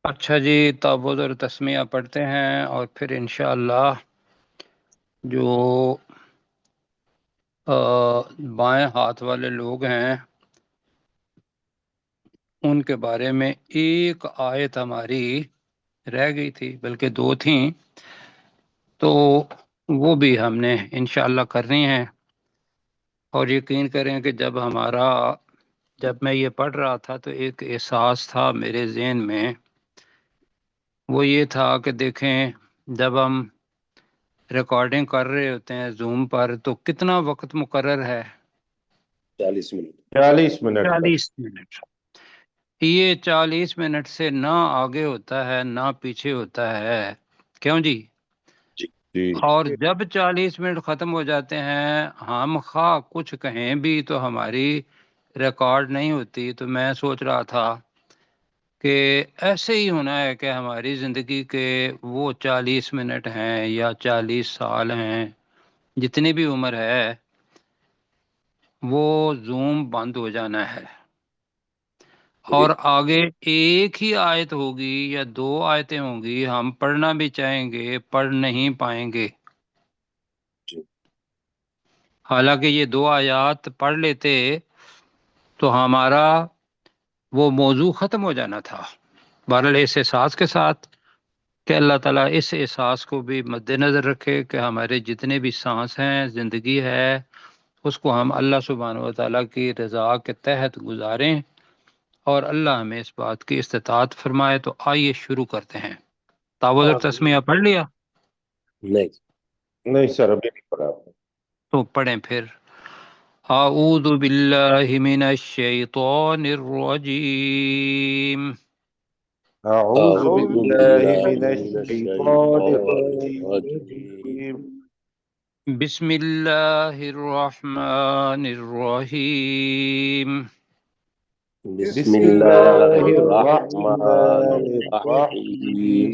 اچھا جی، تعوذ اور تسمیہ پڑھتے ہیں اور پھر انشاءاللہ جو بائیں ہاتھ والے لوگ ہیں ان کے بارے میں ایک آیت ہماری رہ گئی تھی، بلکہ دو تھیں، تو وہ بھی ہم نے انشاءاللہ کرنی ہے۔ اور یقین کریں کہ جب میں یہ پڑھ رہا تھا تو ایک احساس تھا میرے ذہن میں، وہ یہ تھا کہ دیکھیں جب ہم ریکارڈنگ کر رہے ہوتے ہیں زوم پر تو کتنا وقت مقرر ہے؟ 40 منٹ 40 منٹ۔ یہ 40 منٹ سے نہ آگے ہوتا ہے نہ پیچھے ہوتا ہے، کیوں جی؟ جی اور جب 40 منٹ ختم ہو جاتے ہیں ہم خواہ کچھ کہیں بھی تو ہماری ریکارڈ نہیں ہوتی۔ تو میں سوچ رہا تھا کہ ایسے ہی ہونا ہے کہ ہماری زندگی کے وہ 40 منٹ ہیں یا 40 سال ہیں، جتنی بھی عمر ہے، وہ زوم بند ہو جانا ہے اور آگے ایک ہی آیت ہوگی یا دو آیتیں ہوں گی، ہم پڑھنا بھی چاہیں گے پڑھ نہیں پائیں گے۔ حالانکہ یہ دو آیات پڑھ لیتے تو ہمارا وہ موضوع ختم ہو جانا تھا۔ بہرحال اس احساس کے ساتھ کہ اللہ تعالیٰ اس احساس کو بھی مد نظر رکھے کہ ہمارے جتنے بھی سانس ہیں، زندگی ہے، اس کو ہم اللہ سبحانہ و تعالیٰ کی رضا کے تحت گزاریں، اور اللہ ہمیں اس بات کی استطاعت فرمائے۔ تو آئیے شروع کرتے ہیں۔ تعوذ اور تسمیہ پڑھ لیا؟ نہیں سر، ابھی نہیں پڑھا آپ نے۔ تو پڑھیں پھر۔ اعوذ باللہ من الشیطان الرجیم، اعوذ باللہ من الشیطان الرجیم، بسم اللہ الرحمن الرحیم۔ بسم اللہ الرحمن الرحیم۔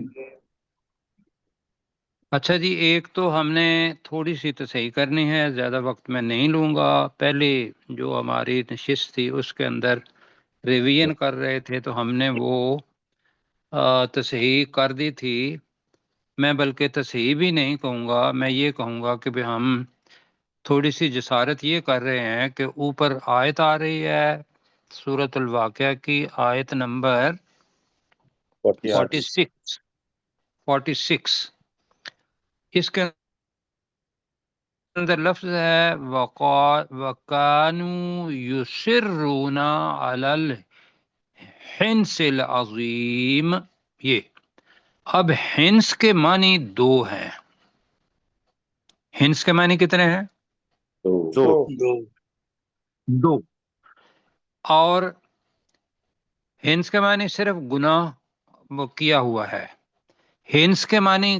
اچھا جی، ایک تو ہم نے تھوڑی سی تصحیح کرنی ہے، زیادہ وقت میں نہیں لوں گا۔ پہلے جو ہماری نشست تھی اس کے اندر ریویژن کر رہے تھے تو ہم نے وہ تصحیح کر دی تھی۔ میں بلکہ تصحیح بھی نہیں کہوں گا، میں یہ کہوں گا کہ ہم تھوڑی سی جسارت یہ کر رہے ہیں کہ اوپر آیت آ رہی ہے سورۃ الواقعہ کی، آیت نمبر 46۔ اس کے اندر لفظ ہے وَكَانُوا يُصِرُّونَ عَلَى الْحِنْثِ الْعَظِيمِ۔ یہ اب ہنس کے معنی دو ہیں۔ ہنس کے معنی کتنے ہیں؟ دو۔ اور ہنس کے معنی صرف گناہ وہ کیا ہوا ہے۔ ہنس کے معنی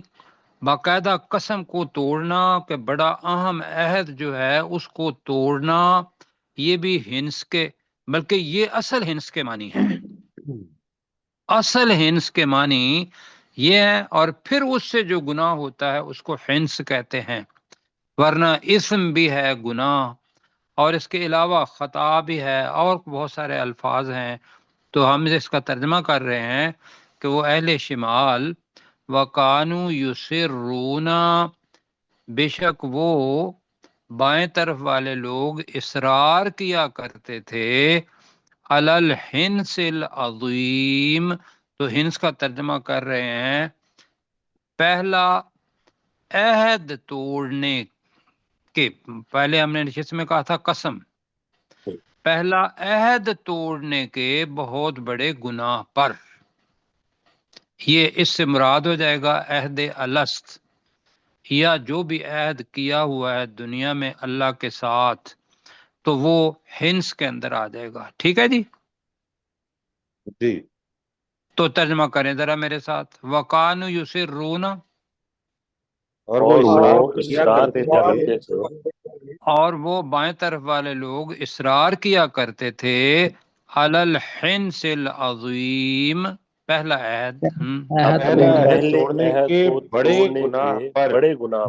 باقاعدہ قسم کو توڑنا، کہ بڑا اہم عہد جو ہے اس کو توڑنا، یہ بھی ہنس کے، بلکہ یہ اصل ہنس کے معنی ہے۔ اصل ہنس کے معنی یہ ہے، اور پھر اس سے جو گناہ ہوتا ہے اس کو ہنس کہتے ہیں، ورنہ اسم بھی ہے گناہ، اور اس کے علاوہ خطا بھی ہے، اور بہت سارے الفاظ ہیں۔ تو ہم اس کا ترجمہ کر رہے ہیں کہ وہ اہل شمال وَقَانُوا يُصِرُّونَ، بے شک وہ بائیں طرف والے لوگ اصرار کیا کرتے تھے، عَلَى الْحِنْثِ الْعَظِيمِ، تو ہنس کا ترجمہ کر رہے ہیں پہلا عہد توڑنے کے۔ پہلے ہم نے نشست میں کہا تھا قسم، پہلا عہد توڑنے کے بہت بڑے گناہ پر۔ یہ اس سے مراد ہو جائے گا عہد الست، یا جو بھی عہد کیا ہوا ہے دنیا میں اللہ کے ساتھ، تو وہ ہنس کے اندر آ جائے گا۔ ٹھیک ہے جی؟ جی تو ترجمہ کریں ذرا میرے ساتھ۔ وَقَانُوا يُصِرُّونَ، اور وہ اصرار کیا کرتے تھے، اور وہ بائیں طرف والے لوگ اصرار کیا کرتے تھے، عَلَى الْحِنْثِ الْعَظِيمِ، پہلا عہد۔ عہد توڑنے کے بڑے گناہ پر۔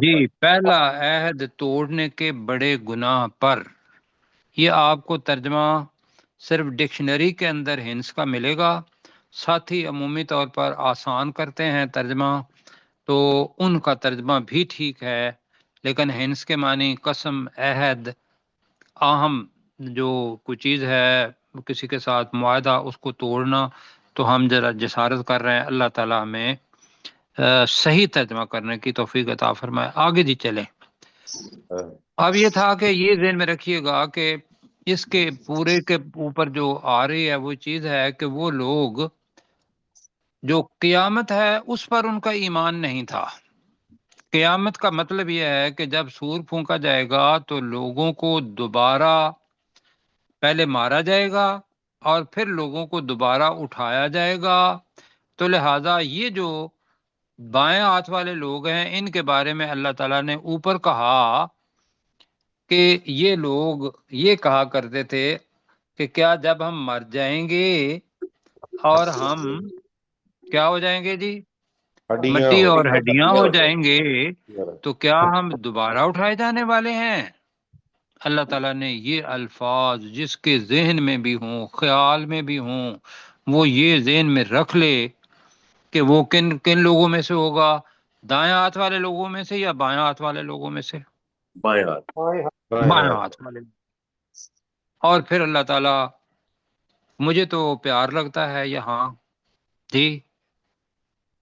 جی، پہلا عہد توڑنے کے بڑے گناہ پر۔ یہ آپ کو ترجمہ صرف ڈکشنری کے اندر ہنس کا ملے گا، ساتھی عمومی طور پر آسان کرتے ہیں ترجمہ، تو ان کا ترجمہ بھی ٹھیک ہے، لیکن ہنس کے معنی قسم، عہد، آہم جو کوئی چیز ہے کسی کے ساتھ معاہدہ اس کو توڑنا، تو ہم ذرا جسارت کر رہے ہیں، اللہ تعالیٰ ہمیں صحیح ترجمہ کرنے کی توفیق عطا فرمائے۔ آگے جی چلیں۔ اب یہ تھا کہ یہ ذہن میں رکھیے گا کہ اس کے پورے کے اوپر جو آ رہی ہے وہ چیز ہے کہ وہ لوگ جو قیامت ہے اس پر ان کا ایمان نہیں تھا۔ قیامت کا مطلب یہ ہے کہ جب سور پھونکا جائے گا تو لوگوں کو دوبارہ پہلے مارا جائے گا اور پھر لوگوں کو دوبارہ اٹھایا جائے گا۔ تو لہٰذا یہ جو بائیں ہاتھ والے لوگ ہیں ان کے بارے میں اللہ تعالیٰ نے اوپر کہا کہ یہ لوگ یہ کہا کرتے تھے کہ کیا جب ہم مر جائیں گے اور ہم کیا ہو جائیں گے جی، مٹی اور ہڈیاں ہو جائیں گے، تو کیا ہم دوبارہ اٹھائے جانے والے ہیں؟ اللہ تعالیٰ نے یہ الفاظ جس کے ذہن میں بھی ہوں، خیال میں بھی ہوں، وہ یہ ذہن میں رکھ لے کہ وہ کن کن لوگوں میں سے ہوگا، دائیں ہاتھ والے لوگوں میں سے یا بائیں ہاتھ والے لوگوں میں سے؟ بائیں ہاتھ، بائیں ہاتھ والے۔ اور پھر اللہ تعالیٰ، مجھے تو پیار لگتا ہے یہاں جی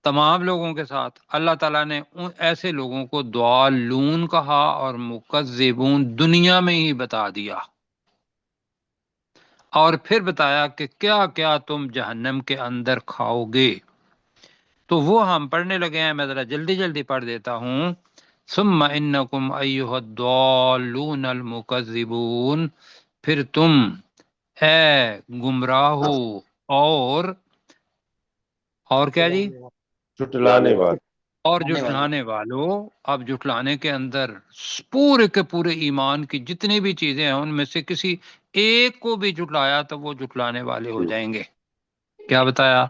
تمام لوگوں کے ساتھ اللہ تعالیٰ نے ان ایسے لوگوں کو ضالون کہا اور مکذبون دنیا میں ہی بتا دیا، اور پھر بتایا کہ کیا کیا تم جہنم کے اندر کھاؤ گے۔ تو وہ ہم پڑھنے لگے ہیں، میں ذرا جلدی جلدی پڑھ دیتا ہوں۔ ثم انکم ایھا الضالون المکذبون، پھر تم اے گمراہو اور کیا جی، جھٹلانے والے، اور جھٹلانے والو۔ اب جھٹلانے کے اندر پورے کے پورے ایمان کی جتنی بھی چیزیں ہیں ان میں سے کسی ایک کو بھی جھٹلایا تو وہ جھٹلانے والے ہو جائیں گے۔ کیا بتایا؟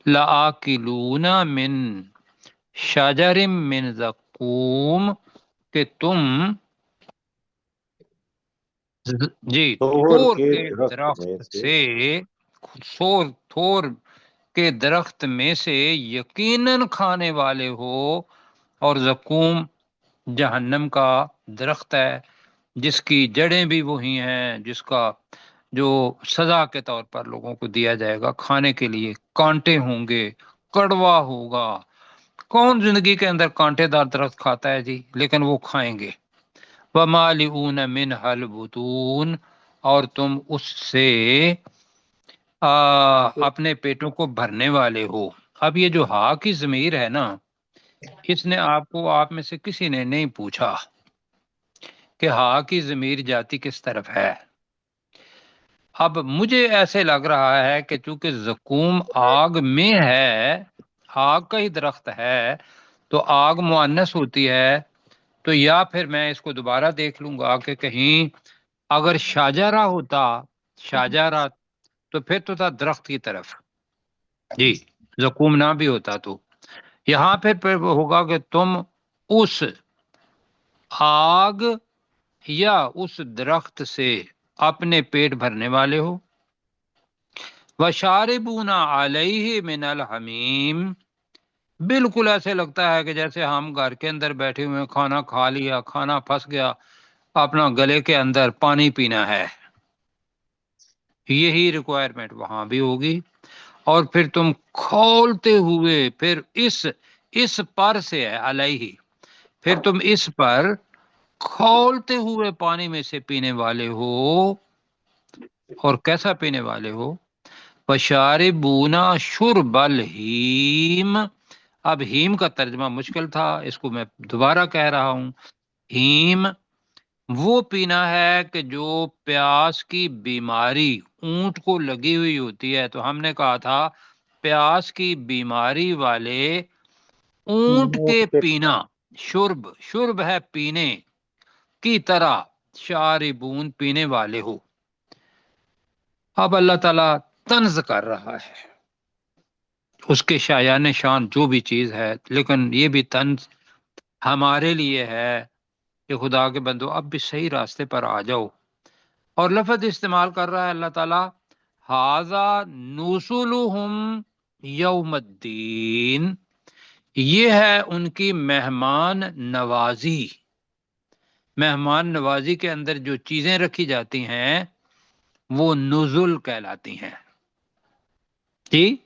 لآکلون من شجر من زقوم، کہ تم جی توڑ تور کے کے درخت میں درخت سے، سے، تھور کے درخت میں سے یقیناً کھانے والے ہو، اور زقوم جہنم کا درخت ہے جس کی جڑیں بھی وہی ہیں، جس کا جو سزا کے طور پر لوگوں کو دیا جائے گا کھانے کے لیے، کانٹے ہوں گے، کڑوا ہوگا۔ کون زندگی کے اندر کانٹے دار درخت کھاتا ہے جی، لیکن وہ کھائیں گے۔ وَمَالِئُونَ مِنْهَا الْبُطُونَ، اور تم اس سے اپنے پیٹوں کو بھرنے والے ہو۔ اب یہ جو ہا کی ضمیر ہے نا، اس نے آپ میں سے کسی نے نہیں پوچھا کہ ہا کی ضمیر جاتی کس طرف ہے۔ اب مجھے ایسے لگ رہا ہے کہ چونکہ زقوم آگ میں ہے، آگ کا ہی درخت ہے، تو آگ مؤنث ہوتی ہے، تو یا پھر میں اس کو دوبارہ دیکھ لوں گا کہ کہیں اگر شاجرہ ہوتا، شاجرہ، تو پھر تو تھا درخت کی طرف جی، زقوم نہ بھی ہوتا تو یہاں پھر ہوگا کہ تم اس آگ یا اس درخت سے اپنے پیٹ بھرنے والے ہو۔ وَشَارِبُونَ عَلَيْهِ مِنَ الْحَمِيمِ، بالکل ایسے لگتا ہے کہ جیسے ہم گھر کے اندر بیٹھے ہوئے کھانا کھا لیا، کھانا پھنس گیا، اپنا گلے کے اندر پانی پینا ہے، یہی ریکوائرمنٹ وہاں بھی ہوگی۔ اور پھر تم کھولتے ہوئے، پھر اس پر سے ہے علیہ، پھر تم اس پر کھولتے ہوئے پانی میں سے پینے والے ہو، اور کیسا پینے والے ہو؟ وَشَارِبُونَ شُرْبَ الْحِیمِ، اب ہیم کا ترجمہ مشکل تھا، اس کو میں دوبارہ کہہ رہا ہوں۔ ہیم وہ پینا ہے کہ جو پیاس کی بیماری اونٹ کو لگی ہوئی ہوتی ہے، تو ہم نے کہا تھا پیاس کی بیماری والے اونٹ کے پینا، شرب ہے پینے کی طرح، شاربون پینے والے ہو۔ اب اللہ تعالیٰ طنز کر رہا ہے اس کے شایان شان جو بھی چیز ہے، لیکن یہ بھی طنز ہمارے لیے ہے کہ خدا کے بندو اب بھی صحیح راستے پر آ جاؤ۔ اور لفظ استعمال کر رہا ہے اللہ تعالیٰ، ھذا نزلہم یوم الدین، یہ ہے ان کی مہمان نوازی۔ مہمان نوازی کے اندر جو چیزیں رکھی جاتی ہیں وہ نزل کہلاتی ہیں، ٹھیک؟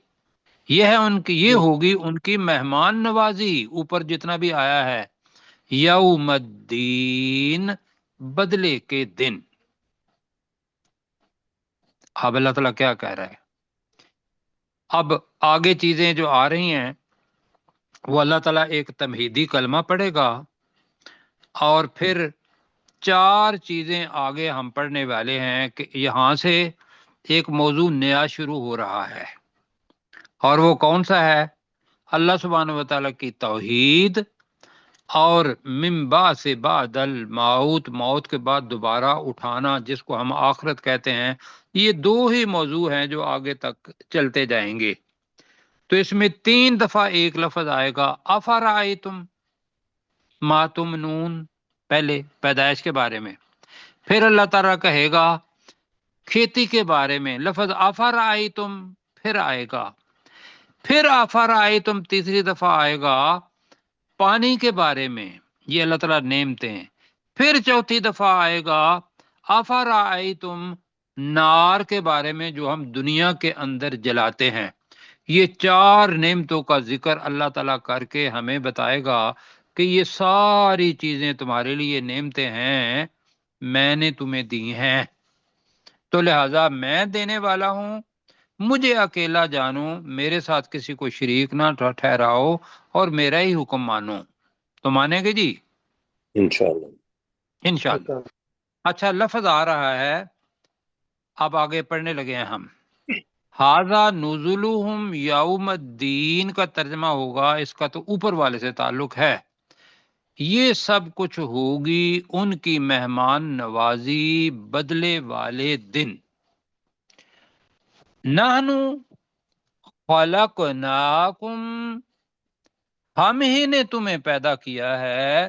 یہ ہے ان کی، یہ ہوگی ان کی مہمان نوازی، اوپر جتنا بھی آیا ہے، یوم الدین، بدلے کے دن۔ اب اللہ تعالیٰ کیا کہہ رہا ہے؟ اب آگے چیزیں جو آ رہی ہیں وہ اللہ تعالیٰ ایک تمہیدی کلمہ پڑھے گا، اور پھر چار چیزیں آگے ہم پڑھنے والے ہیں کہ یہاں سے ایک موضوع نیا شروع ہو رہا ہے، اور وہ کون سا ہے؟ اللہ سبحانہ و تعالیٰ کی توحید، اور من بعد بعد الموت، موت کے بعد دوبارہ اٹھانا، جس کو ہم آخرت کہتے ہیں۔ یہ دو ہی موضوع ہیں جو آگے تک چلتے جائیں گے۔ تو اس میں 3 دفعہ ایک لفظ آئے گا، افرائیتم ما تمنون، پہلے پیدائش کے بارے میں۔ پھر اللہ تعالیٰ کہے گا کھیتی کے بارے میں، لفظ افرائیتم پھر آئے گا۔ پھر افرائیتم تیسری دفعہ آئے گا پانی کے بارے میں، یہ اللہ تعالیٰ نعمتیں ہیں۔ پھر چوتھی دفعہ آئے گا افرائیتم نار کے بارے میں، جو ہم دنیا کے اندر جلاتے ہیں۔ یہ 4 نعمتوں کا ذکر اللہ تعالیٰ کر کے ہمیں بتائے گا کہ یہ ساری چیزیں تمہارے لیے نعمتیں ہیں، میں نے تمہیں دی ہیں، تو لہذا میں دینے والا ہوں، مجھے اکیلا جانو، میرے ساتھ کسی کو شریک نہ ٹھہراؤ، اور میرا ہی حکم مانو۔ تو مانیں گے جی؟ انشاءاللہ۔ انشاءاللہ۔ اچھا، لفظ آ رہا ہے، اب آگے پڑھنے لگے ہیں ہم۔ ھذا نزلہم یوم الدین کا ترجمہ ہوگا، اس کا تو اوپر والے سے تعلق ہے، یہ سب کچھ ہوگی ان کی مہمان نوازی بدلے والے دن۔ نحنو خلقناکم، ہم ہی نے تمہیں پیدا کیا ہے،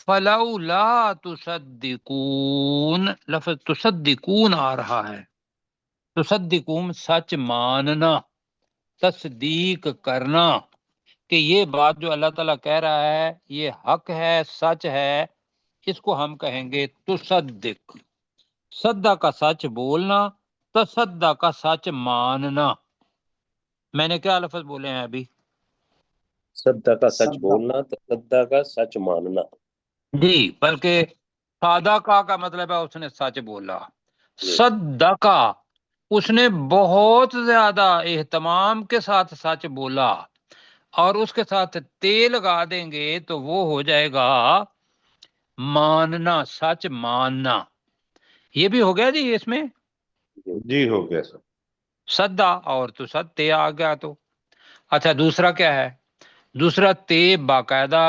فلولا تصدقون، لفظ تصدقون آ رہا ہے، تصدقون سچ ماننا، تصدیق کرنا کہ یہ بات جو اللہ تعالیٰ کہہ رہا ہے یہ حق ہے، سچ ہے، اس کو ہم کہیں گے تصدق۔ صدق کا سچ بولنا، تصدق کا سچ ماننا۔ میں نے کیا لفظ بولے ہیں ابھی؟ صدق کا سچ بولنا، تصدق کا سچ ماننا۔ جی، بلکہ صادقہ کا مطلب ہے اس نے سچ بولا، صدقہ اس نے بہت زیادہ اہتمام کے ساتھ سچ بولا، اور اس کے ساتھ تیل لگا دیں گے تو وہ ہو جائے گا ماننا، سچ ماننا۔ یہ بھی ہو گیا جی اس میں، جی ہو گیا سر۔ صدا اور تو تے آ گیا تو۔ اچھا، دوسرا کیا ہے؟ دوسرا تے باقاعدہ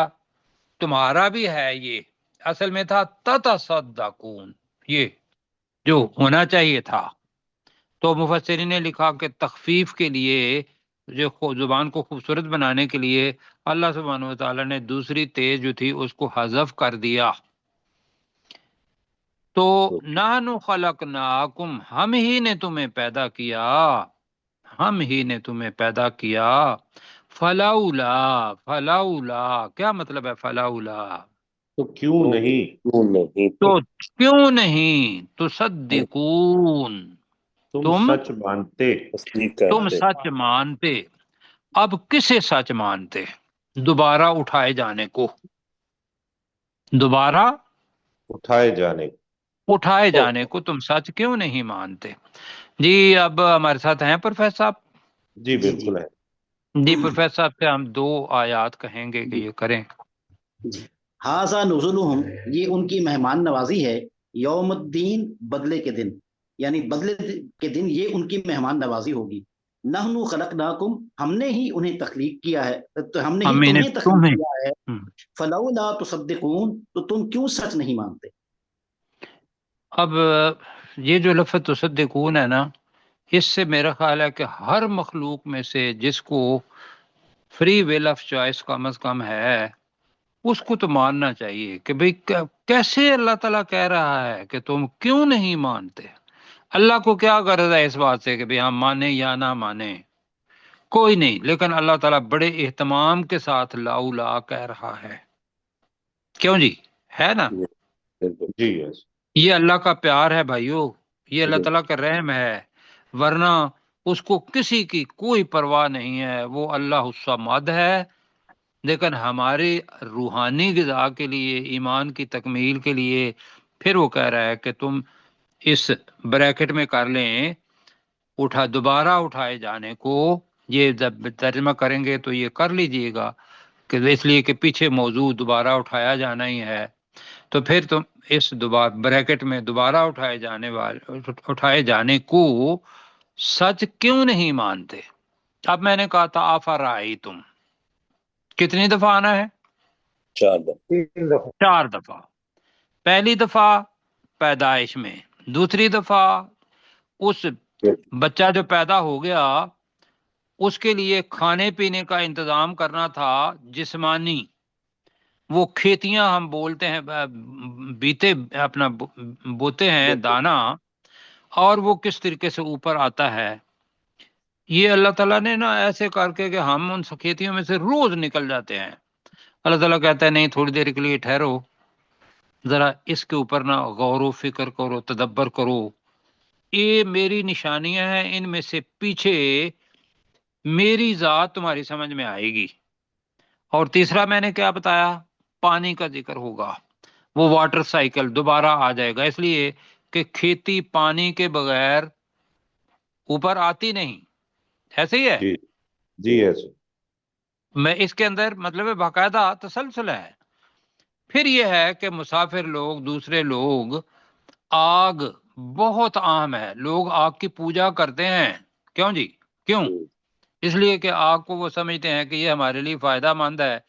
تمہارا بھی ہے، یہ اصل میں تھا تتصدقون، یہ جو ہونا چاہیے تھا۔ تو مفسرین نے لکھا کہ تخفیف کے لیے، جو زبان کو خوبصورت بنانے کے لیے، اللہ سبحانہ و تعالیٰ نے دوسری تے جو تھی اس کو حذف کر دیا۔ تو نحن خلقناکم، ہم ہی نے تمہیں پیدا کیا، ہم ہی نے تمہیں پیدا کیا، فلولا، فلولا کیا مطلب ہے فلولا؟ تو کیوں نہیں، کیوں نہیں تو کیوں نہیں تصدقون، تم تم سچ مانتے؟ تصدیق تم کرتے؟ سچ مانتے۔ اب کسے سچ مانتے؟ دوبارہ اٹھائے جانے کو، دوبارہ اٹھائے جانے؟ اٹھائے جانے کو تم سچ کیوں نہیں مانتے؟ جی، اب ہمارے ساتھ ہیں پروفیسر صاحب؟ جی بالکل ہے۔ جی پروفیسر صاحب سے ہم 2 آیات کہیں گے کہ یہ کریں۔ ھذا نزلہم، یہ ان کی مہمان نوازی ہے، یوم الدین، بدلے کے دن، یعنی بدلے کے دن یہ ان کی مہمان نوازی ہوگی۔ نحن خلقناکم، ہم نے ہی انہیں تخلیق کیا ہے، تو ہم نے ہی تمہیں تخلیق کیا ہے، فلولا تصدقون، تو تم کیوں سچ نہیں مانتے؟ اب یہ جو لفظ تصدقون ہے نا، اس سے میرا خیال ہے کہ ہر مخلوق میں سے جس کو فری ویل آف چوائس کم از کم ہے، اس کو تو ماننا چاہیے کہ بھئی کیسے اللہ تعالیٰ کہہ رہا ہے کہ تم کیوں نہیں مانتے؟ اللہ کو کیا غرض ہے اس بات سے کہ بھئی ہم مانیں یا نہ مانیں؟ کوئی نہیں، لیکن اللہ تعالیٰ بڑے اہتمام کے ساتھ لا کہہ رہا ہے، کیوں جی؟ ہے نا؟ بالکل جی یس یہ اللہ کا پیار ہے بھائیو، یہ اللہ بالکل تعالیٰ کا رحم ہے، ورنہ اس کو کسی کی کوئی پرواہ نہیں ہے، وہ اللہ الصمد ہے، لیکن ہماری روحانی غذا کے لیے، ایمان کی تکمیل کے لیے پھر وہ کہہ رہا ہے کہ تم اس بریکٹ میں کر لیں دوبارہ اٹھائے جانے کو، یہ جب ترجمہ کریں گے تو یہ کر لیجئے گا کہ اس لیے کہ پیچھے موضوع دوبارہ اٹھایا جانا ہی ہے، تو پھر تم اس دوبارہ بریکٹ میں دوبارہ اٹھائے جانے کو سچ کیوں نہیں مانتے؟ اب میں نے کہا تھا آفرائی تم کتنی دفعہ آنا ہے؟ 4 دفعہ 4 دفعہ۔ پہلی دفعہ پیدائش میں، دوسری دفعہ اس بچہ جو پیدا ہو گیا اس کے لیے کھانے پینے کا انتظام کرنا تھا جسمانی، وہ کھیتیاں ہم بولتے ہیں بیتے اپنا بوتے ہیں دانا، اور وہ کس طریقے سے اوپر آتا ہے، یہ اللہ تعالیٰ نے نا ایسے کر کے کہ ہم ان کھیتیوں میں سے روز نکل جاتے ہیں، اللہ تعالیٰ کہتا ہے نہیں تھوڑی دیر کے لیے ٹھہرو، ذرا اس کے اوپر نا غور و فکر کرو، تدبر کرو، یہ میری نشانیاں ہیں، ان میں سے پیچھے میری ذات تمہاری سمجھ میں آئے گی۔ اور تیسرا میں نے کیا بتایا؟ پانی کا ذکر ہوگا، وہ واٹر سائیکل دوبارہ آ جائے گا، اس لیے کہ کھیتی پانی کے بغیر اوپر آتی نہیں، ایسے ہی ہے۔ جی جی یس میں اس کے اندر مطلب باقاعدہ تسلسل ہے۔ پھر یہ ہے کہ مسافر لوگ، دوسرے لوگ، آگ بہت عام ہے، لوگ آگ کی پوجا کرتے ہیں، کیوں جی؟ کیوں؟ اس لیے کہ آگ کو وہ سمجھتے ہیں کہ یہ ہمارے لیے فائدہ مند ہے،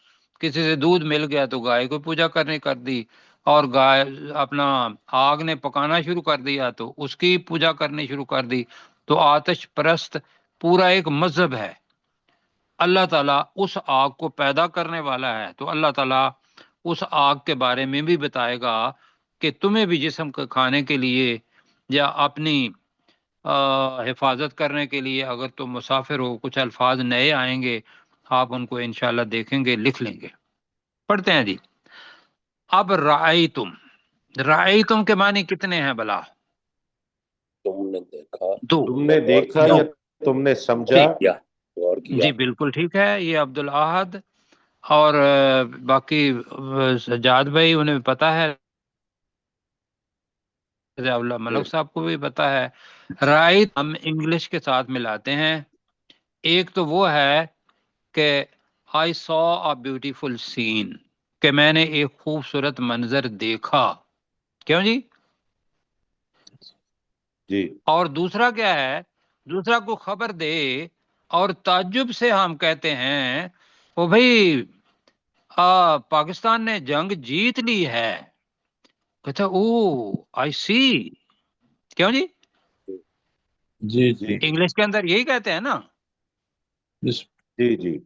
کسی سے دودھ مل گیا تو گائے کو پوجا کرنے کر دی، اور گائے اپنا آگ نے پکانا شروع کر دیا تو اس کی پوجا کرنی شروع کر دی، تو آتش پرست پورا ایک مذہب ہے۔ اللہ تعالیٰ اس آگ کو پیدا کرنے والا ہے، تو اللہ تعالیٰ اس آگ کے بارے میں بھی بتائے گا کہ تمہیں بھی جسم کے کھانے کے لیے یا اپنی حفاظت کرنے کے لیے اگر تم مسافر ہو، کچھ الفاظ نئے آئیں گے، آپ ان کو انشاءاللہ دیکھیں گے، لکھ لیں گے۔ پڑھتے ہیں جی۔ اب رأیتم کے معنی کتنے ہیں بلا؟ تم نے دیکھا، دو۔ تم نے دیکھا دو، یا تم نے سمجھا؟ کیا غور کیا؟ جی بالکل ٹھیک ہے، یہ عبدالاحد اور باقی سجاد بھائی انہیں پتہ ہے، ضیاء اللہ ملک صاحب کو بھی پتا ہے۔ رائٹ ہم انگلش کے ساتھ ملاتے ہیں، ایک تو وہ ہے کہ I saw a beautiful scene، کہ میں نے ایک خوبصورت منظر دیکھا، کیوں جی؟ جی اور دوسرا کیا ہے؟ دوسرا کو خبر دے، اور تعجب سے ہم کہتے ہیں وہ بھائی پاکستان نے جنگ جیت لی ہے، کہتا او آئی سی، کیوں جی؟ جی جی انگلش کے اندر یہی کہتے ہیں نا، جی جی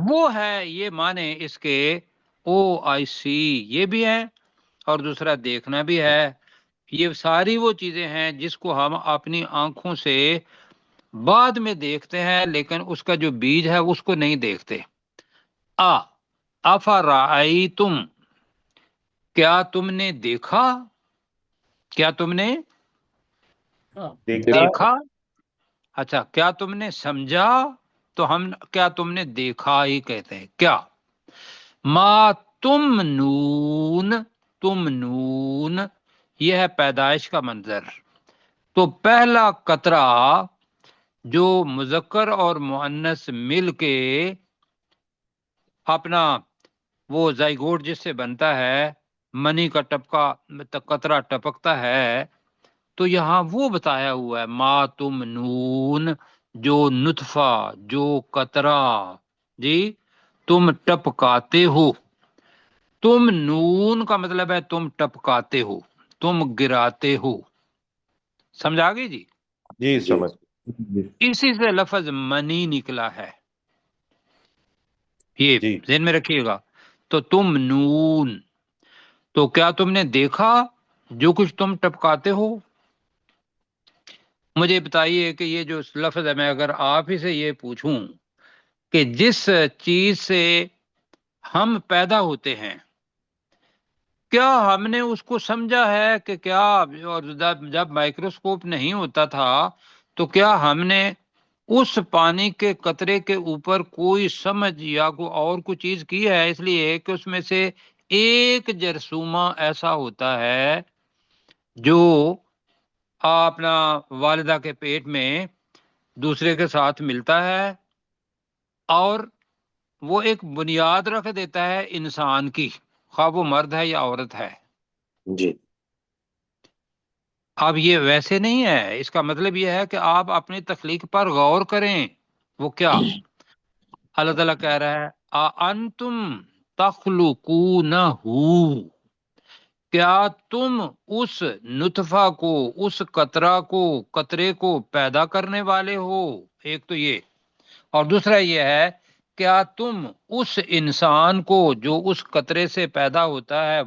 وہ ہے یہ معنی اس کے، او آئی سی یہ بھی ہے، اور دوسرا دیکھنا بھی ہے، یہ ساری وہ چیزیں ہیں جس کو ہم اپنی آنکھوں سے بعد میں دیکھتے ہیں، لیکن اس کا جو بیج ہے اس کو نہیں دیکھتے۔ افرأیتم کیا تم نے دیکھا؟ کیا تم نے دیکھا؟ اچھا، کیا تم نے سمجھا؟ تو ہم کیا تم نے دیکھا ہی کہتے ہیں، کیا ما تم نون یہ ہے پیدائش کا منظر، تو پہلا قطرہ جو مذکر اور مؤنث مل کے اپنا وہ زائگوٹ جس سے بنتا ہے، منی کا قطرہ ٹپکتا ہے، تو یہاں وہ بتایا ہوا ہے ما تم نون، جو نطفہ، جو قطرہ جی تم ٹپکاتے ہو۔ تم نون کا مطلب ہے تم ٹپکاتے ہو، تم گراتے ہو، سمجھا گئی جی؟ جی سمجھ اسی سے لفظ منی نکلا ہے، یہ جی ذہن میں رکھیے گا۔ تو تم نون، تو کیا تم نے دیکھا جو کچھ تم ٹپکاتے ہو؟ مجھے بتائیے کہ یہ جو لفظ ہے، میں اگر آپ ہی سے یہ پوچھوں کہ جس چیز سے ہم پیدا ہوتے ہیں کیا ہم نے اس کو سمجھا ہے کہ کیا، اور جب مائکروسکوپ نہیں ہوتا تھا تو کیا ہم نے اس پانی کے قطرے کے اوپر کوئی سمجھ یا کوئی اور کوئی چیز کی ہے؟ اس لیے کہ اس میں سے ایک جرثومہ ایسا ہوتا ہے جو اپنا والدہ کے پیٹ میں دوسرے کے ساتھ ملتا ہے اور وہ ایک بنیاد رکھ دیتا ہے انسان کی، خواہ وہ مرد ہے یا عورت ہے۔ جی اب یہ ویسے نہیں ہے، اس کا مطلب یہ ہے کہ آپ اپنی تخلیق پر غور کریں۔ وہ کیا؟ اللہ تعالیٰ کہہ رہا ہے اَأَنتُمْ تَخْلُقُونَهُ، کیا تم اس نطفہ کو، اس قطرے کو پیدا کرنے والے ہو؟ ایک تو یہ، اور دوسرا یہ ہے کیا تم اس انسان کو جو اس قطرے سے پیدا ہوتا ہے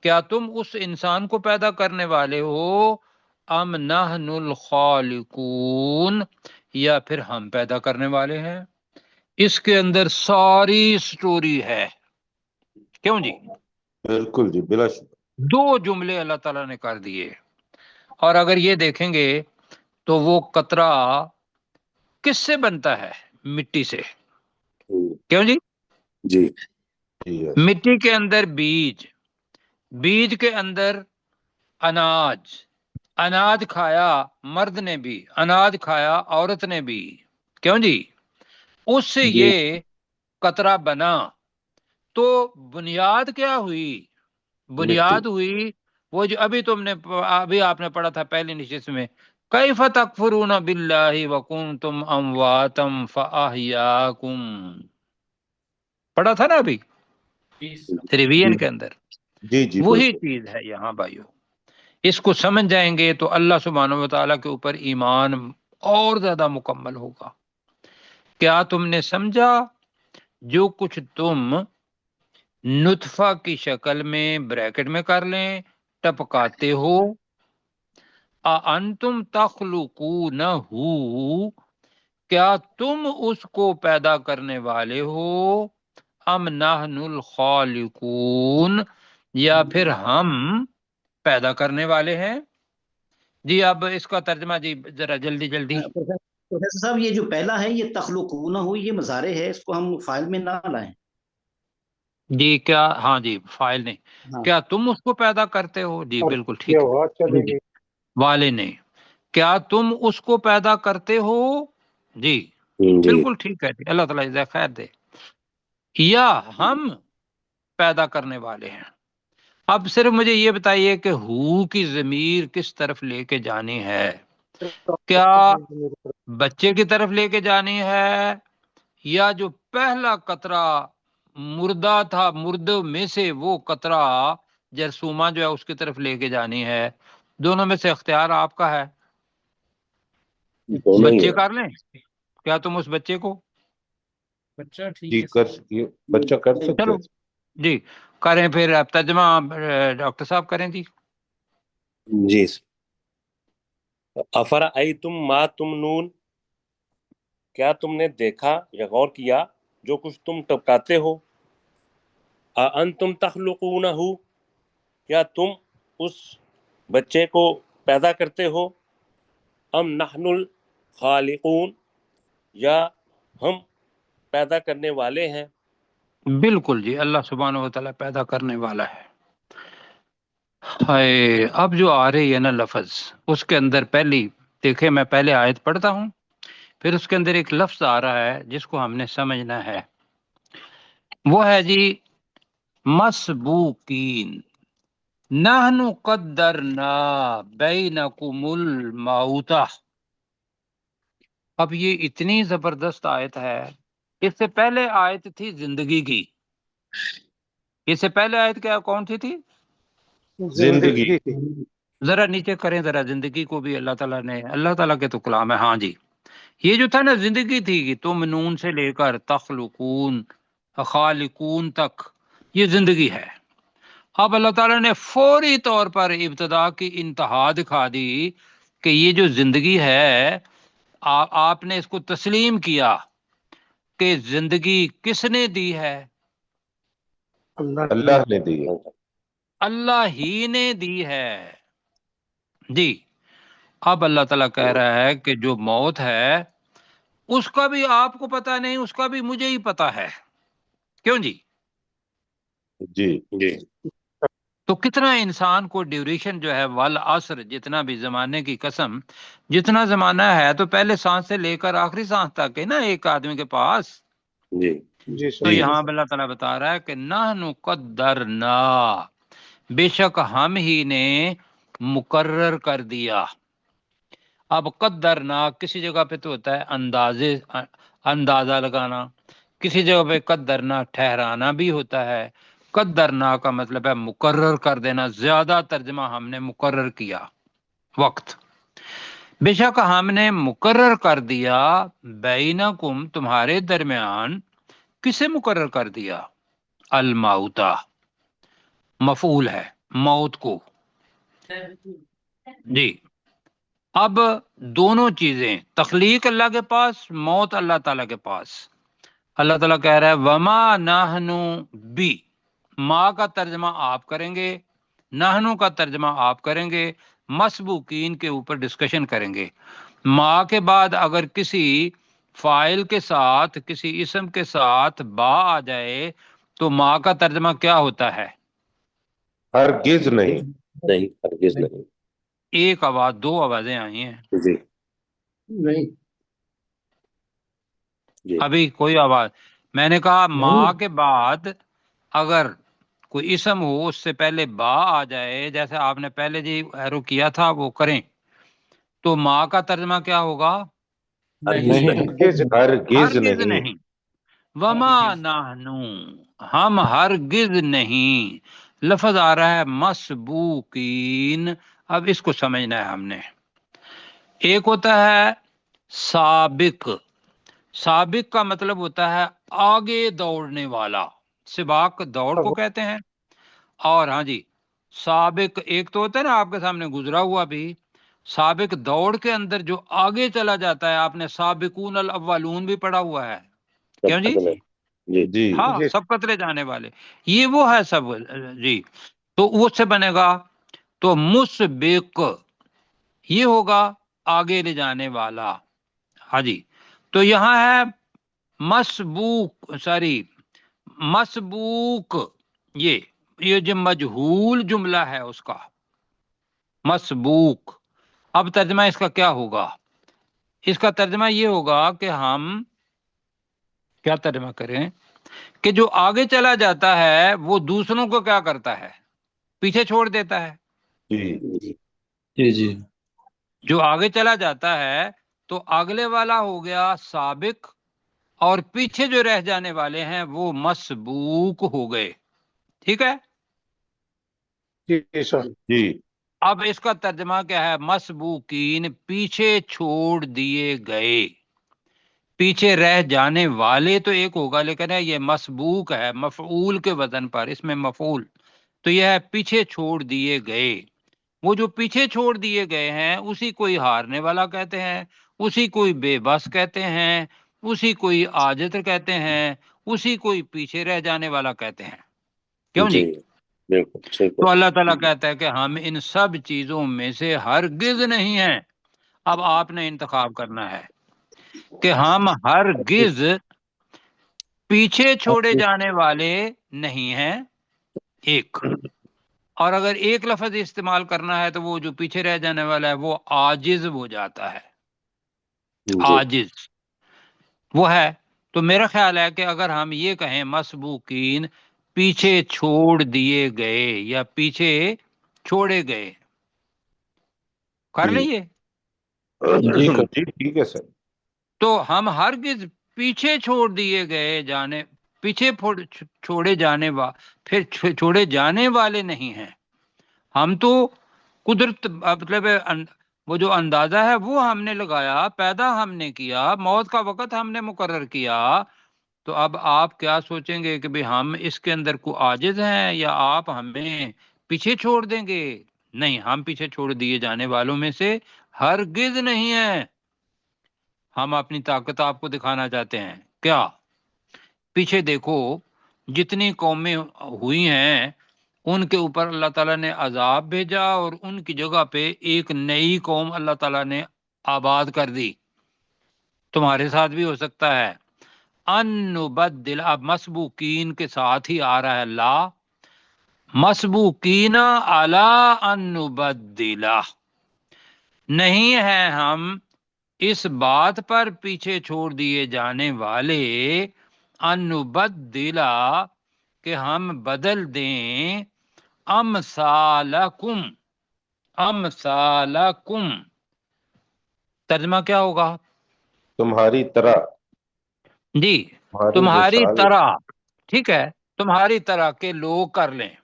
کیا تم اس انسان کو پیدا کرنے والے ہو؟ ام نحن الخالقون، یا پھر ہم پیدا کرنے والے ہیں؟ اس کے اندر ساری سٹوری ہے، کیوں جی؟ بالکل جی، بلا شبہ۔ دو جملے اللہ تعالیٰ نے کر دیے، اور اگر یہ دیکھیں گے تو وہ قطرہ کس سے بنتا ہے؟ مٹی سے، کیوں جی؟ جی مٹی کے اندر بیج کے اندر اناج کھایا مرد نے بھی، اناج کھایا عورت نے بھی، کیوں جی؟ اس سے جی یہ قطرہ بنا، تو بنیاد کیا ہوئی؟ بنیاد ہوئی وہ جو ابھی آپ نے پڑھا تھا پہلی نشست میں، کیف تکفرون باللہ وکنتم امواتا فاحیاکم، پڑھا تھا نا ابھی ریویژن کے اندر۔ جی جی وہی بالکل۔ چیز ہے یہاں بھائیو، اس کو سمجھ جائیں گے تو اللہ سبحانہ و تعالیٰ کے اوپر ایمان اور زیادہ مکمل ہوگا۔ کیا تم نے سمجھا جو کچھ تم نطفہ کی شکل میں بریکٹ میں کر لیں ٹپکاتے ہو، اَأَنتُمْ تَخْلُقُونَهُ، کیا تم اس کو پیدا کرنے والے ہو؟ ام نحن الخالقون، یا پھر ہم پیدا کرنے والے ہیں؟ جی اب اس کا ترجمہ جی ذرا جلدی۔ پروفیسر صاحب، یہ جو پہلا ہے یہ تخلقون ہو، یہ مضارع ہے، اس کو ہم فائل میں نہ لائیں۔ جی کیا؟ ہاں جی فائل نہیں، ہاں کیا تم اس کو پیدا کرتے ہو؟ جی بالکل ٹھیک ہے جی، والے نہیں، کیا تم اس کو پیدا کرتے ہو؟ جی جی بالکل ٹھیک ہے جی، اللہ تعالیٰ جزائے خیر دے۔ یا ہم پیدا کرنے والے ہیں؟ اب صرف مجھے یہ بتائیے کہ ہو کی ضمیر کس طرف لے کے جانی ہے؟ کیا بچے کی طرف لے کے جانی ہے، یا جو پہلا قطرہ مردہ تھا مردوں میں سے وہ قطرہ جرثومہ جو ہے اس کی طرف لے کے جانی ہے؟ دونوں میں سے اختیار آپ کا ہے، دونوں ہی بچے ہے۔ کر لیں؟ کیا تم اس بچے کو؟ جی بچہ کر سکتے چلو ہیں۔ جی کریں، پھر اب ترجمہ ڈاکٹر صاحب کریں جی۔ جی افرأیتم ما تمنون، کیا تم نے دیکھا یا غور کیا جو کچھ تم ٹپکاتے ہو؟ اانتم تخلقونہ، کیا تم اس بچے کو پیدا کرتے ہو؟ ام نحن الخالقون، یا ہم پیدا کرنے والے ہیں؟ بالکل جی، اللہ سبحانہ و تعالیٰ پیدا کرنے والا ہے۔ ہائے، اب جو آ رہی ہے نا لفظ، اس کے اندر پہلی دیکھیں، میں پہلے آیت پڑھتا ہوں، پھر اس کے اندر ایک لفظ آ رہا ہے جس کو ہم نے سمجھنا ہے، وہ ہے جی مسبوقین، نحن قدرنا بینکم الموت۔ اب یہ اتنی زبردست آیت ہے، اس سے پہلے آیت تھی زندگی کی، اس سے پہلے آیت کیا کون سی تھی؟ زندگی۔ ذرا نیچے کریں ذرا، زندگی کو بھی اللہ تعالیٰ نے، اللہ تعالیٰ کے تو کلام ہے۔ ہاں جی، یہ جو تھا نا زندگی تھی کہ تم نون سے لے کر تخلقون خالقون تک، یہ زندگی ہے۔ اب اللہ تعالیٰ نے فوری طور پر ابتدا کی انتہا دکھا دی کہ یہ جو زندگی ہے آپ نے اس کو تسلیم کیا کہ زندگی کس نے دی ہے؟ اللہ نے دی ہے۔ اللہ ہی نے دی ہے جی۔ اب اللہ تعالیٰ کہہ رہا ہے کہ جو موت ہے اس کا بھی آپ کو پتا نہیں، اس کا بھی مجھے ہی پتا ہے، کیوں جی؟ جی جی تو کتنا انسان کو ڈیوریشن جو ہے والعصر، جتنا بھی زمانے کی قسم، جتنا زمانہ ہے تو پہلے سانس سے لے کر آخری سانس تک ہے نا ایک آدمی کے پاس۔ جی تو یہاں اللہ تعالیٰ بتا رہا ہے کہ نحن قدرنا، بے شک ہم ہی نے مقرر کر دیا۔ اب قدرنا کسی جگہ پہ تو ہوتا ہے اندازہ لگانا، کسی جگہ پہ قدرنا ٹھہرانا بھی ہوتا ہے۔ قدرنا کا مطلب ہے مقرر کر دینا، زیادہ ترجمہ ہم نے مقرر کیا وقت۔ بے شک ہم نے مقرر کر دیا بینکم، تمہارے درمیان۔ کسے مقرر کر دیا؟ الموتا، مفعول ہے موت کو جی۔ اب دونوں چیزیں، تخلیق اللہ کے پاس، موت اللہ تعالیٰ کے پاس۔ اللہ تعالیٰ کہہ رہا ہے وما نحنو بی، ماں کا ترجمہ آپ کریں گے، نحنو کا ترجمہ آپ کریں گے، مسبوقین کے اوپر ڈسکشن کریں گے۔ ماں کے بعد اگر کسی فاعل کے ساتھ، کسی اسم کے ساتھ با آ جائے تو ماں کا ترجمہ کیا ہوتا ہے؟ ہرگز نہیں۔ نہیں، ہرگز نہیں۔ ایک آواز، دو آوازیں آئی ہیں جی جی ابھی کوئی آواز؟ میں نے کہا ماں کے بعد اگر کوئی اسم ہو اس سے پہلے با آ جائے، جیسے آپ نے پہلے جی ایرو کیا تھا وہ کریں، تو ماں کا ترجمہ کیا ہوگا؟ ہرگز نہیں۔ ہرگز ہرگز نہیں۔ نہیں۔ وما نحنو، ہم ہرگز نہیں۔ لفظ آ رہا ہے مسبوقین۔ اب اس کو سمجھنا ہے ہم نے۔ ایک ہوتا ہے سابق، سابق کا مطلب ہوتا ہے آگے دوڑنے والا، سباق دوڑ کو کہتے ہیں۔ اور ہاں جی، سابق ایک تو ہوتا ہے نا آپ کے سامنے گزرا ہوا بھی، سابق دوڑ کے اندر جو آگے چلا جاتا ہے، آپ نے سابقون الاولون بھی پڑھا ہوا ہے، کیوں جی؟ جی جی ہاں، سب قتلے جانے والے، یہ وہ ہے سب جی۔ تو وہ سے بنے گا تو مسبق، یہ ہوگا آگے لے جانے والا۔ ہاں جی، تو یہاں ہے مسبوق، مسبوق، یہ جو مجہول جملہ ہے اس کا مسبوق۔ اب ترجمہ اس کا کیا ہوگا؟ اس کا ترجمہ یہ ہوگا کہ ہم کیا ترجمہ کریں کہ جو آگے چلا جاتا ہے وہ دوسروں کو کیا کرتا ہے؟ پیچھے چھوڑ دیتا ہے۔ جی جی جی جو آگے چلا جاتا ہے تو اگلے والا ہو گیا سابق، اور پیچھے جو رہ جانے والے ہیں وہ مسبوق ہو گئے۔ ٹھیک ہے؟ جی اب اس کا ترجمہ کیا ہے؟ مسبوقین، پیچھے چھوڑ دیے گئے، پیچھے رہ جانے والے تو ایک ہوگا، لیکن ہے یہ مسبوق ہے مفعول کے وزن پر، اس میں مفعول، تو یہ ہے پیچھے چھوڑ دیے گئے۔ وہ جو پیچھے چھوڑ دیے گئے ہیں اسی کوئی ہارنے والا کہتے ہیں، اسی کوئی بے بس کہتے ہیں، اسی کوئی عاجز کہتے ہیں، اسی کوئی پیچھے رہ جانے والا کہتے ہیں، کیوں جی؟ بالکل تو اللہ تعالیٰ کہتا ہے کہ ہم ان سب چیزوں میں سے ہرگز نہیں ہیں۔ اب آپ نے انتخاب کرنا ہے کہ ہم ہرگز پیچھے چھوڑے جانے والے نہیں ہیں، ایک، اور اگر ایک لفظ استعمال کرنا ہے تو وہ جو پیچھے رہ جانے والا ہے وہ عاجز ہو جاتا ہے، عاجز وہ ہے۔ تو میرا خیال ہے کہ اگر ہم یہ کہیں مسبوقین، پیچھے چھوڑ دیے گئے یا پیچھے چھوڑے گئے، کر جی لیے جی ٹھیک ہے سر۔ تو ہم ہرگز پیچھے چھوڑ دیے گئے جانے، پیچھے چھوڑے جانے پھر چھوڑے جانے والے نہیں ہیں۔ ہم تو قدرت مطلب وہ جو اندازہ ہے وہ ہم نے لگایا، پیدا ہم نے کیا، موت کا وقت ہم نے مقرر کیا۔ تو اب آپ کیا سوچیں گے کہ بھی ہم اس کے اندر کو عاجز ہیں یا آپ ہمیں پیچھے چھوڑ دیں گے؟ نہیں، ہم پیچھے چھوڑ دیے جانے والوں میں سے ہرگز نہیں ہیں۔ ہم اپنی طاقت آپ کو دکھانا چاہتے ہیں کیا؟ پیچھے دیکھو جتنی قومیں ہوئی ہیں ان کے اوپر اللہ تعالیٰ نے عذاب بھیجا اور ان کی جگہ پہ ایک نئی قوم اللہ تعالیٰ نے آباد کر دی. تمہارے ساتھ بھی ہو سکتا ہے. ان نبدل، اب مسبوقین کے ساتھ ہی آ رہا ہے لا، مسبوقین علی ان نبدل، نہیں ہے ہم اس بات پر پیچھے چھوڑ دیے جانے والے، ان نبدل کہ ہم بدل دیں، امثالکم، امثالکم ترجمہ کیا ہوگا تمہاری طرح، جی؟ تمہاری طرح، ٹھیک ہے، تمہاری طرح کے لوگ کر لیں.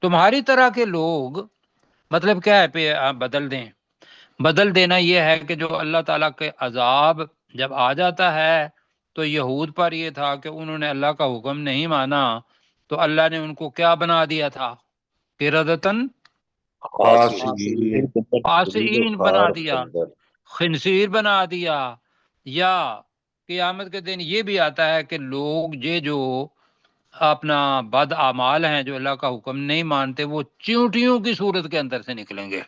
تمہاری طرح کے لوگ مطلب کیا ہے؟ بدل دیں. بدل دینا یہ ہے کہ جو اللہ تعالیٰ کے عذاب جب آ جاتا ہے تو یہود پر یہ تھا کہ انہوں نے اللہ کا حکم نہیں مانا، تو اللہ نے ان کو کیا بنا دیا تھا؟ قردتن خاسئین بنا دیا، خنزیر بنا دیا. یا قیامت کے دن یہ بھی آتا ہے کہ لوگ جو اپنا بد اعمال ہیں، جو اللہ کا حکم نہیں مانتے، وہ چیونٹیوں کی صورت کے اندر سے نکلیں گے.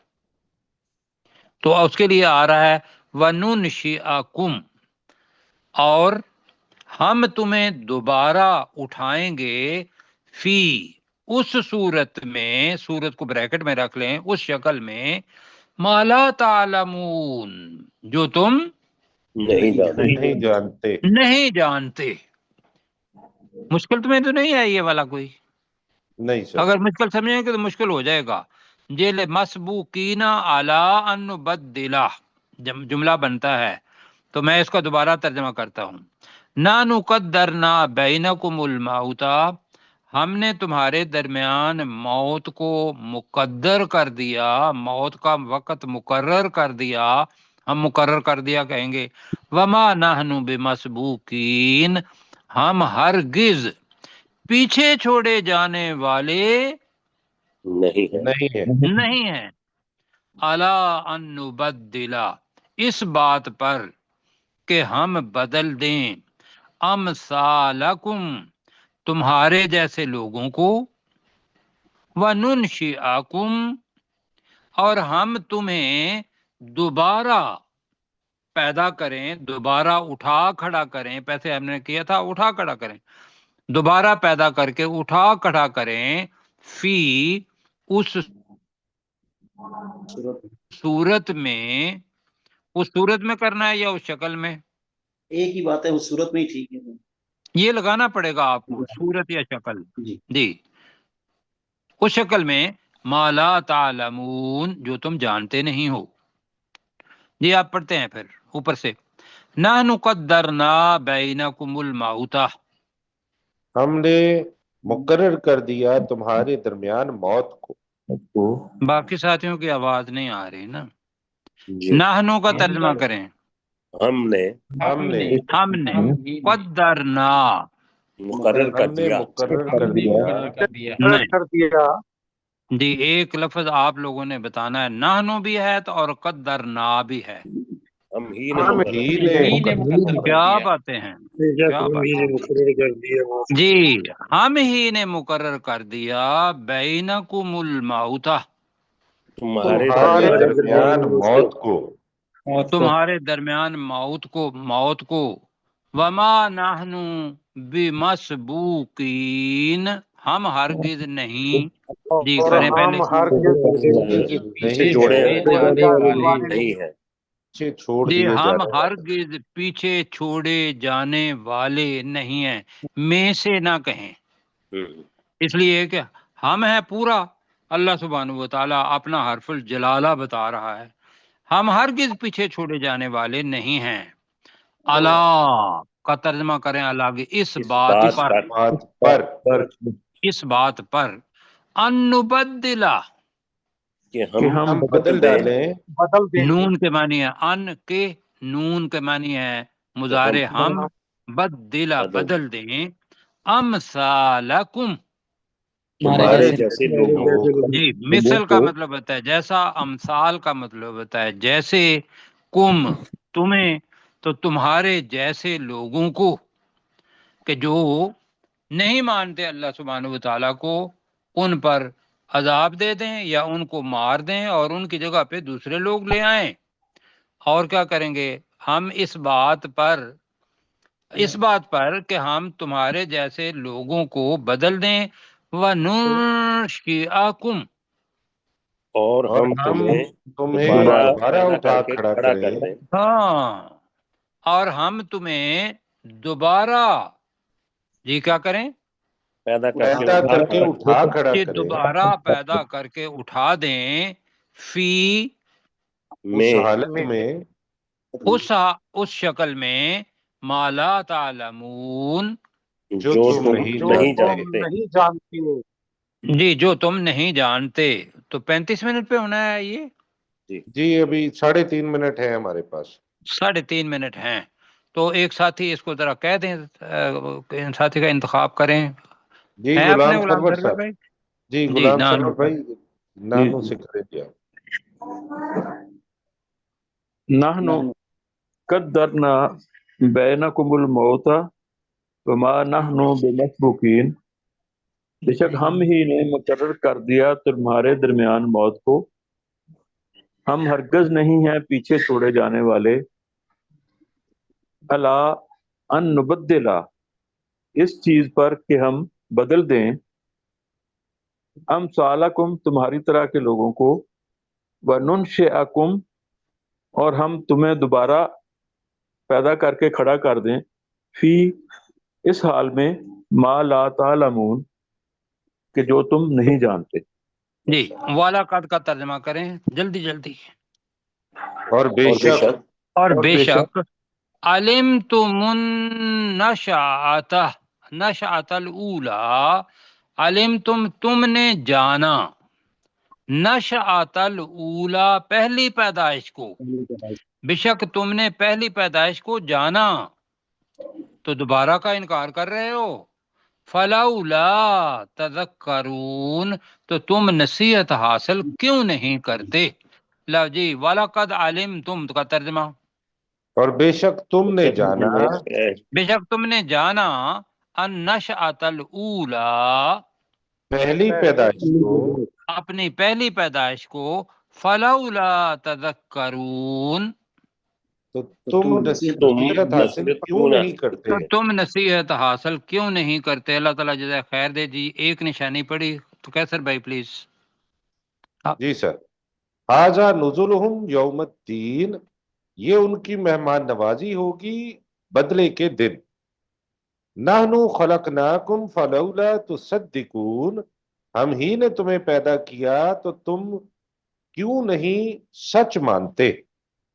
تو اس کے لیے آ رہا ہے وَنُنْشِئَكُمْ، اور ہم تمہیں دوبارہ اٹھائیں گے، فی اس صورت میں، صورت کو بریکٹ میں رکھ لیں، اس شکل میں، ما لا تعلمون، جو تم نہیں جانتے. نہیں جانتے. مشکل تمہیں تو نہیں ہے یہ والا کوئی؟ نہیں سر. اگر مشکل سمجھیں گے تو مشکل ہو جائے گا. جیل مسبوقین علی ان نبدلہ جملہ بنتا ہے، تو میں اس کا دوبارہ ترجمہ کرتا ہوں. نَحْنُ قَدَّرْنَا بَيْنَكُمُ الْمَوْتَ، ہم نے تمہارے درمیان موت کو مقدر کر دیا، موت کا وقت مقرر کر دیا، ہم مقرر کر دیا کہیں گے. وَمَا نَحْنُ بِمَسْبُوقِينَ، ہم ہرگز پیچھے چھوڑے جانے والے نہیں ہے. نہیں ہیں. الا ان نبدل، اس بات پر کہ ہم بدل دیں، امثالکم تمہارے جیسے لوگوں کو، وننشئکم اور ہم تمہیں دوبارہ پیدا کریں، دوبارہ اٹھا کھڑا کریں. پیسے ہم نے کیا تھا اٹھا کھڑا کریں، دوبارہ پیدا کر کے اٹھا کھڑا کریں، فی اس صورت میں. اس صورت میں کرنا ہے یا اس شکل میں؟ ایک ہی بات ہے، اس صورت میں ہی ٹھیک ہے. یہ لگانا پڑے گا آپ کو، صورت یا شکل. جی جی، اس شکل میں، ما لا تعلمون جو تم جانتے نہیں ہو. جی آپ پڑھتے ہیں پھر اوپر سے. نحن قدرنا بینکم الموت، ہم نے مقرر کر دیا تمہارے درمیان موت کو. باقی ساتھیوں کی آواز نہیں آ رہی نا. جی نحنو کا ترجمہ کریں. ہم نے ہم نے قدرنا مقرر کر ہم نے دیا. مقرر کر دیا. نہیں. جی ایک لفظ آپ لوگوں نے بتانا ہے، نحنو بھی ہے تو اور قدرنا بھی ہے. ہم ہی نے ہم مقرر ہی کیا. نے کیا باتیں ہیں، کیا باتیں. جی ہم ہی نے مقرر کر دیا بینکم الموت، تمہارے تمہارے درمیان درمیان موت کو. تمہارے درمیان موت کو. وما نحن بمسبوقین، ہم ہرگز نہیں. جی اور کریں پہلے. ہم ہرگز پیچھے چھوڑے جانے والے نہیں ہے. پیچھے چھوڑ جی دیے ہم جانے والے. ہرگز پیچھے چھوڑے جانے والے نہیں ہیں، میں سے نہ کہیں. اس لیے کہ ہم ہیں پورا، اللہ سبحانہ و تعالیٰ اپنا حرف الجلالہ بتا رہا ہے، ہم ہرگز پیچھے چھوڑے جانے والے نہیں ہیں. اللہ کا ترجمہ کریں اللہ اس بات پر، بات پر اس بات پر، ان نبدلہ کہ ہم بدل ڈالیں. نون کے معنی ہے ان کے، نون کے معنی ہے مضارع ہم، بدلہ بدل دیں، امثالکم تمہارے جیسے لوگوں کو. جی مثل کا مطلب ہوتا ہے جیسا، امثال کا مطلب ہوتا ہے جیسے، کم تمہیں، تو تمہارے جیسے لوگوں کو. کہ جو نہیں مانتے اللہ سبحانہ و تعالیٰ کو ان پر عذاب دے دیں یا ان کو مار دیں اور ان کی جگہ پہ دوسرے لوگ لے آئیں. اور کیا کریں گے ہم اس بات پر کہ ہم تمہارے جیسے لوگوں کو بدل دیں وَنُنشِئَكُمْ اور ہم تمہیں تمہیں دوبارہ دوبارہ پیدا اٹھا کر کے کھڑا کھڑا کر کریں. دیں. ہاں اور ہم تمہیں دوبارہ جی کیا کریں پیدا کر کے پیدا اٹھا کر کے کر اٹھا کھڑا کہ کریں دوبارہ پیدا کر کے اٹھا دیں فی اس میں حالت میں اس شکل میں ما لا تعلمون جو جو تم تم نہیں نہیں جانتے. جی جو تم نہیں جانتے. تو 35 منٹ پہ ہونا ہے یہ جی ابھی 3.5 منٹ ہے ہمارے پاس. 3.5 منٹ ہیں. تو ایک ساتھی اس کو ذرا کہہ دیں ساتھی کا انتخاب کریں. جی ہیں اپنے غلام غلام سرور سرور صاحب. بھائی جی جی غلام نانو سرور بھائی نانو سے کرے دیا. نحن قدرنا بینکم الموت وما نحن بمسبوقین، بے شک ہم ہی نے مقرر کر دیا تمہارے درمیان موت کو، ہم ہرگز نہیں ہیں پیچھے چھوڑے جانے والے. الا ان نبدلا، اس چیز پر کہ ہم بدل دیں، امثالکم تمہاری طرح کے لوگوں کو، وننشئکم اور ہم تمہیں دوبارہ پیدا کر کے کھڑا کر دیں، فی اس حال میں ما لا تعلمون کہ جو تم نہیں جانتے. جی والا قد کا ترجمہ کریں جلدی جلدی. اور بے شک اور بے شک علمتم نشأۃ الاولی، علمتم تم نے جانا، نشأۃ الاولی پہلی پیدائش کو، بے شک تم نے پہلی پیدائش کو جانا تو دوبارہ کا انکار کر رہے ہو. فلولا تذکرون تو تم نصیحت حاصل کیوں نہیں کرتے. لو جی وَلَقَدْ عَلِمْتُمْ کا ترجمہ. اور بے شک تم نے جانا بے شک تم نے جانا النشأۃ الاولی پہلی پیدائش کو، اپنی پہلی پیدائش کو، فلولا تذکرون تو تم نصیحت حاصل کیوں نہیں کرتے. تو تم نصیحت حاصل کیوں نہیں کرتے. اللہ تعالیٰ جزائے خیر دے. جی ایک نشانی پڑھی تو کیسر بھائی پلیز. جی سر. ھذا نزلہم یوم الدین، یہ ان کی مہمان نوازی ہوگی بدلے کے دن. نحن خلقناکم فلولا تصدقون، ہم ہی نے تمہیں پیدا کیا تو تم کیوں نہیں سچ مانتے.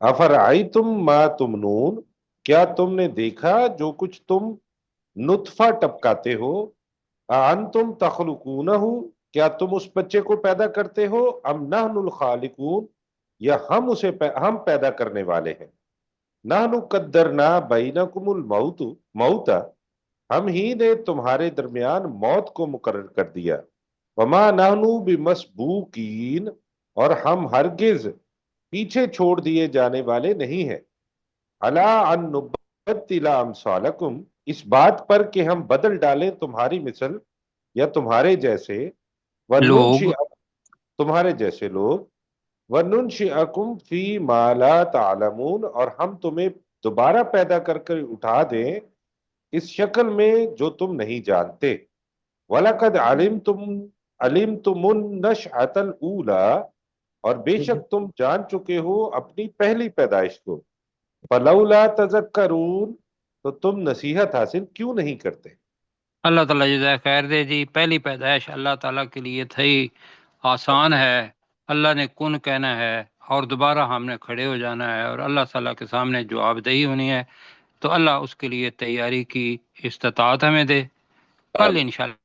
افرأیتم ما تمنون، کیا تم نے دیکھا جو کچھ تم نطفہ ٹپکاتے ہو. انتم تخلقونہ، کیا تم اس بچے کو پیدا کرتے ہو. ام نحن الخالقون، یا ہم پیدا کرنے والے ہیں. نحن قدرنا بینکم الموت، ہم ہی نے تمہارے درمیان موت کو مقرر کر دیا. وما نحن بمسبوقین، اور ہم ہرگز پیچھے چھوڑ دیے جانے والے نہیں ہیں. الا ان نبدل امثالکم، اس بات پر کہ ہم بدل ڈالیں تمہاری مثل یا تمہارے جیسے، تمہارے جیسے لوگ، وَنُنشِئَكُمْ فِي مَا لَا تَعْلَمُونَ اور ہم تمہیں دوبارہ پیدا کر کے اٹھا دیں اس شکل میں جو تم نہیں جانتے. وَلَقَدْ عَلِمْتُمُ النَّشْأَةَ الْأُولَىٰ اور بے شک تم جان چکے ہو اپنی پہلی پیدائش کو. فَلَوْلَا تَذَكَّرُونَ تو تم نصیحت حاصل کیوں نہیں کرتے. اللہ تعالیٰ جزائے خیر دے. جی پہلی پیدائش اللہ تعالیٰ کے لیے تھی، آسان ہے. اللہ نے کن کہنا ہے اور دوبارہ ہم نے کھڑے ہو جانا ہے اور اللہ تعالیٰ کے سامنے جواب دہی ہونی ہے. تو اللہ اس کے لیے تیاری کی استطاعت ہمیں دے. کل انشاءاللہ